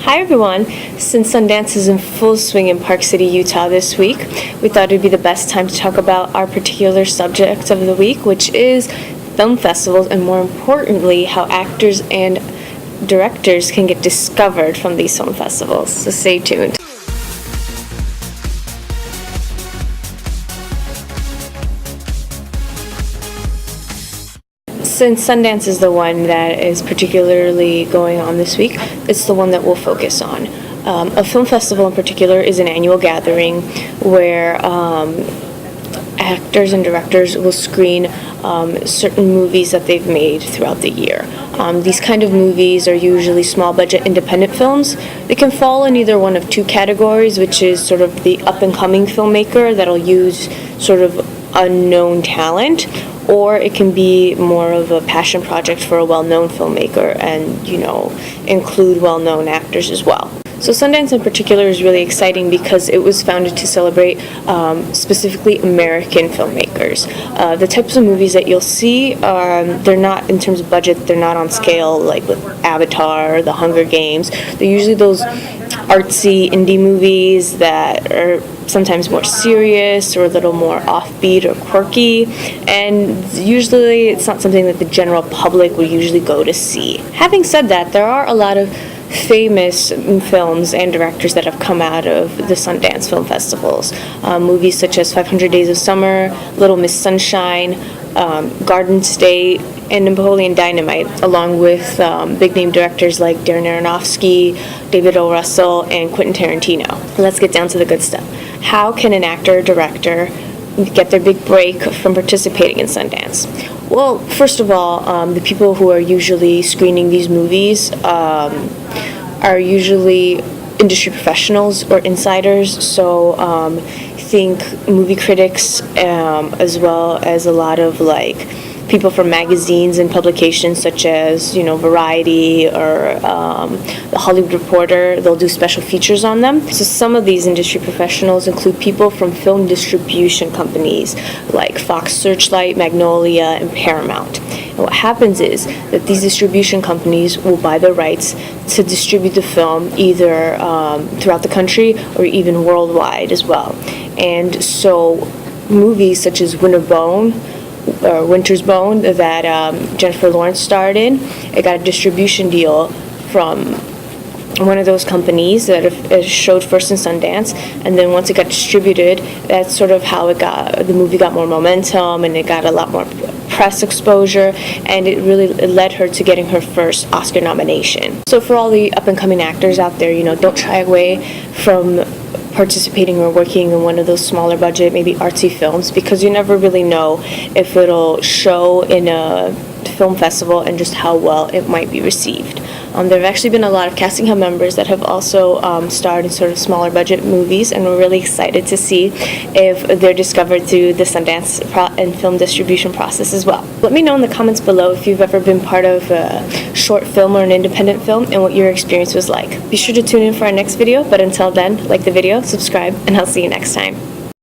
Hi everyone! Since Sundance is in full swing in Park City, Utah this week, we thought it would be the best time to talk about our particular subject of the week, which is film festivals, and more importantly, how actors and directors can get discovered from these film festivals. So stay tuned. Since Sundance is the one that is particularly going on this week, it's the one that we'll focus on. A film festival in particular is an annual gathering where actors and directors will screen certain movies that they've made throughout the year. These kind of movies are usually small budget independent films. They can fall in either one of two categories, which is sort of the up and coming filmmaker that'll use sort of unknown talent, or it can be more of a passion project for a well-known filmmaker and, include well-known actors as well. So Sundance in particular is really exciting because it was founded to celebrate specifically American filmmakers. The types of movies that you'll see, they're not, in terms of budget, they're not on scale like with Avatar or The Hunger Games. They're usually those artsy indie movies that are sometimes more serious or a little more offbeat or quirky, and usually it's not something that the general public would usually go to see. Having said that, there are a lot of famous films and directors that have come out of the Sundance film festivals. Movies such as 500 Days of Summer, Little Miss Sunshine, Garden State, and Napoleon Dynamite, along with big-name directors like Darren Aronofsky, David O. Russell, and Quentin Tarantino. Let's get down to the good stuff. How can an actor or director get their big break from participating in Sundance? Well, first of all, the people who are usually screening these movies are usually industry professionals or insiders, so think movie critics, as well as a lot of people from magazines and publications such as Variety or The Hollywood Reporter. They'll do special features on them. So some of these industry professionals include people from film distribution companies like Fox Searchlight, Magnolia, and Paramount. And what happens is that these distribution companies will buy the rights to distribute the film either throughout the country or even worldwide as well. And so movies such as Winter's Bone that Jennifer Lawrence starred in, it got a distribution deal from one of those companies that showed first in Sundance, and then once it got distributed, that's sort of how the movie got more momentum, and it got a lot more press exposure, and it led her to getting her first Oscar nomination. So for all the up-and-coming actors out there, don't shy away from participating or working in one of those smaller budget, maybe artsy films, because you never really know if it'll show in a film festival and just how well it might be received. There have actually been a lot of CASTINGHUB members that have also starred in sort of smaller budget movies, and we're really excited to see if they're discovered through the Sundance and film distribution process as well. Let me know in the comments below if you've ever been part of a short film or an independent film and what your experience was like. Be sure to tune in for our next video, but until then, like the video, subscribe, and I'll see you next time.